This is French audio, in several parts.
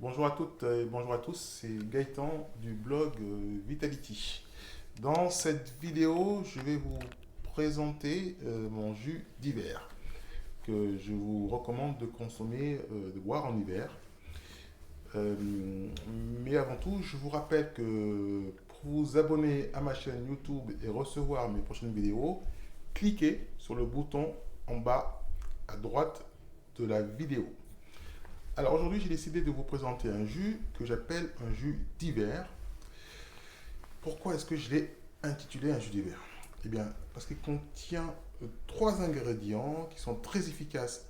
Bonjour à toutes et bonjour à tous, c'est Gaëtan du blog Vitality. Dans cette vidéo, je vais vous présenter mon jus d'hiver que je vous recommande de consommer, de boire en hiver. Euh, mais avant tout, je vous rappelle que pour vous abonner à ma chaîne YouTube et recevoir mes prochaines vidéos, cliquez sur le bouton en bas à droite de la vidéo. Alors aujourd'hui, j'ai décidé de vous présenter un jus que j'appelle un jus d'hiver. Pourquoi est-ce que je l'ai intitulé un jus d'hiver? Eh bien, parce qu'il contient trois ingrédients qui sont très efficaces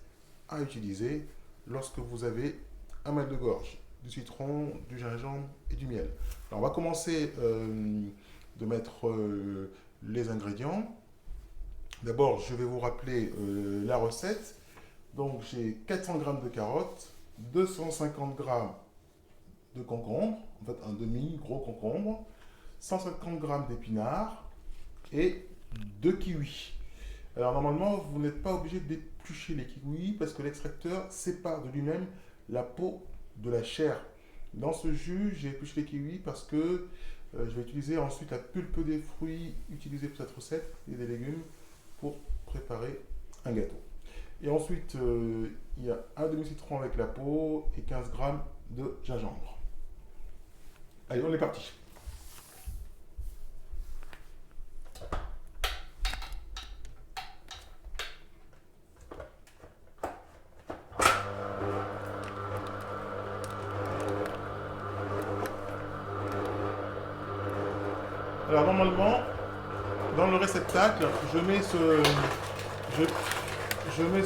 à utiliser lorsque vous avez un mal de gorge, du citron, du gingembre et du miel. Alors, on va commencer de mettre les ingrédients. D'abord, je vais vous rappeler la recette. Donc, j'ai 400 g de carottes, 250 g de concombre, en fait un demi-gros concombre, 150 g d'épinards et 2 kiwis. Alors normalement, vous n'êtes pas obligé d'éplucher les kiwis parce que l'extracteur sépare de lui-même la peau de la chair. Dans ce jus, j'ai épluché les kiwis parce que je vais utiliser ensuite la pulpe des fruits utilisés pour cette recette et des légumes pour préparer un gâteau. Et ensuite, il y a un demi-citron avec la peau et 15 g de gingembre. Allez, on est parti. Alors normalement, dans le réceptacle, je mets je, je mets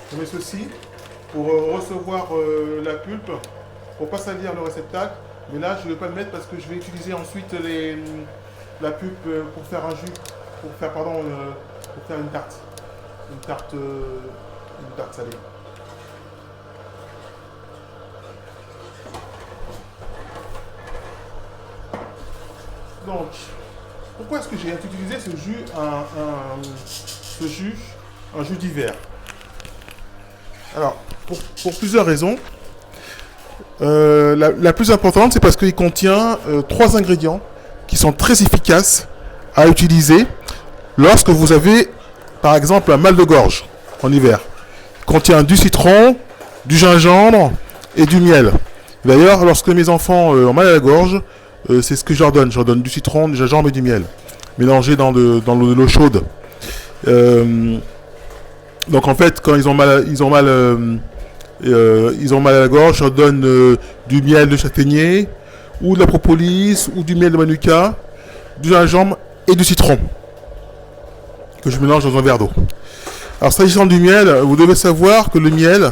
je mets ceci pour recevoir la pulpe, pour pas salir le réceptacle. Mais là, je ne vais pas le mettre parce que je vais utiliser ensuite la pulpe pour faire un jus, pour faire, pardon, pour faire une tarte salée. Donc, pourquoi est-ce que j'ai utilisé ce jus, un jus d'hiver? Alors, pour plusieurs raisons. La plus importante, c'est parce qu'il contient trois ingrédients qui sont très efficaces à utiliser lorsque vous avez, par exemple, un mal de gorge en hiver. Il contient du citron, du gingembre et du miel. D'ailleurs, lorsque mes enfants ont mal à la gorge, c'est ce que je leur donne. Je leur donne du citron, du gingembre et du miel, mélangés dans de l'eau chaude. Donc en fait, quand ils ont mal à la gorge, je leur donne du miel de châtaignier, ou de la propolis, ou du miel de manuka, du gingembre et du citron, que je mélange dans un verre d'eau. Alors s'agissant du miel, vous devez savoir que le miel,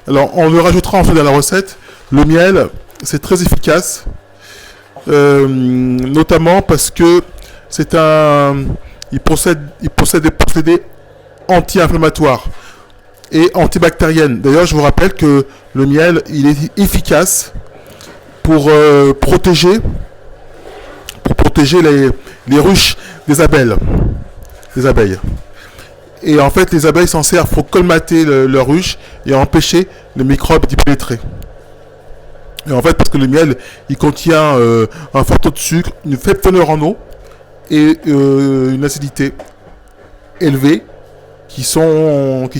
alors on le rajoutera en fait dans la recette, le miel c'est très efficace, notamment parce que il possède des procédés anti-inflammatoires et antibactérienne. D'ailleurs, je vous rappelle que le miel, il est efficace pour protéger les ruches des abeilles. Et en fait, les abeilles s'en servent pour colmater leurs ruches et empêcher les microbes d'y pénétrer. Et en fait, parce que le miel, il contient un fort taux de sucre, une faible teneur en eau et une acidité élevée qui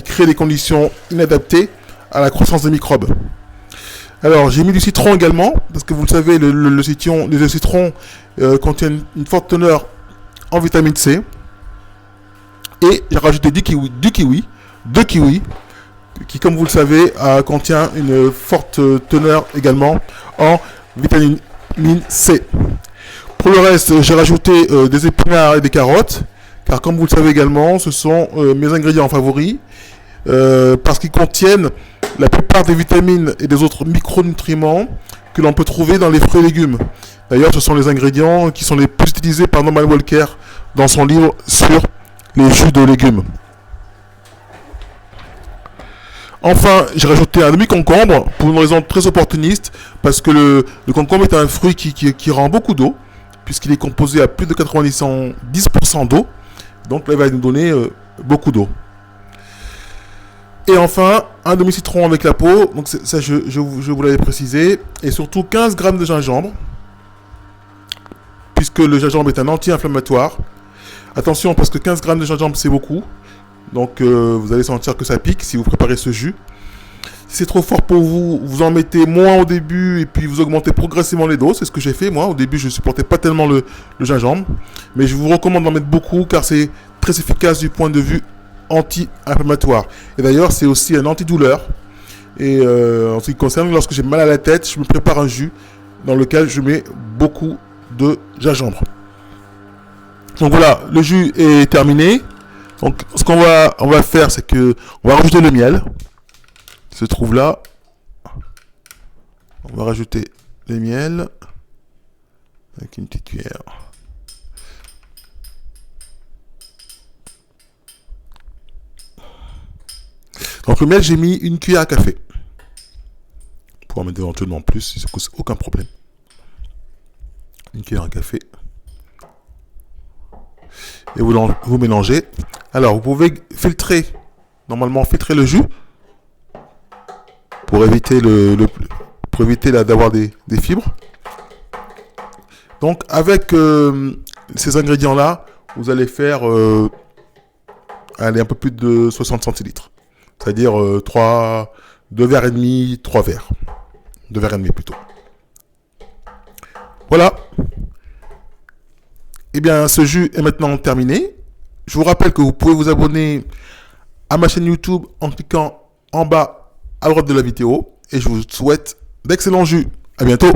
créent des conditions inadaptées à la croissance des microbes. Alors j'ai mis du citron également, parce que vous le savez, le citron contient une forte teneur en vitamine C. Et j'ai rajouté deux kiwis, qui comme vous le savez contient une forte teneur également en vitamine C. Pour le reste, j'ai rajouté des épinards et des carottes, car comme vous le savez également, ce sont mes ingrédients favoris, parce qu'ils contiennent la plupart des vitamines et des autres micronutriments que l'on peut trouver dans les fruits et légumes. D'ailleurs, ce sont les ingrédients qui sont les plus utilisés par Norman Walker dans son livre sur les jus de légumes. Enfin, j'ai rajouté un demi-concombre pour une raison très opportuniste, parce que le concombre est un fruit qui rend beaucoup d'eau, puisqu'il est composé à plus de 90% d'eau. Donc là, il va nous donner beaucoup d'eau. Et enfin, un demi-citron avec la peau. Donc ça, je vous l'avais précisé. Et surtout 15 grammes de gingembre. Puisque le gingembre est un anti-inflammatoire. Attention, parce que 15 grammes de gingembre, c'est beaucoup. Donc vous allez sentir que ça pique si vous préparez ce jus. Si c'est trop fort pour vous, vous en mettez moins au début et puis vous augmentez progressivement les doses. C'est ce que j'ai fait moi. Au début, je ne supportais pas tellement le gingembre. Mais je vous recommande d'en mettre beaucoup car c'est très efficace du point de vue anti-inflammatoire. Et d'ailleurs, c'est aussi un antidouleur. Et en ce qui concerne, lorsque j'ai mal à la tête, je me prépare un jus dans lequel je mets beaucoup de gingembre. Donc voilà, le jus est terminé. Donc ce qu'on va faire, c'est que on va rajouter le miel. Il se trouve là. On va rajouter le miel avec une petite cuillère. Donc le miel, j'ai mis une cuillère à café. Pour en mettre éventuellement plus, ça ne cause aucun problème. Une cuillère à café. Et vous mélangez. Alors vous pouvez filtrer, normalement filtrer le jus pour éviter d'avoir des fibres. Donc avec ces ingrédients là, vous allez faire un peu plus de 60 centilitres. C'est-à-dire 2 verres et demi, 3 verres. 2 verres et demi plutôt. Voilà. Eh bien, ce jus est maintenant terminé. Je vous rappelle que vous pouvez vous abonner à ma chaîne YouTube en cliquant en bas à droite de la vidéo. Et je vous souhaite d'excellents jus. À bientôt.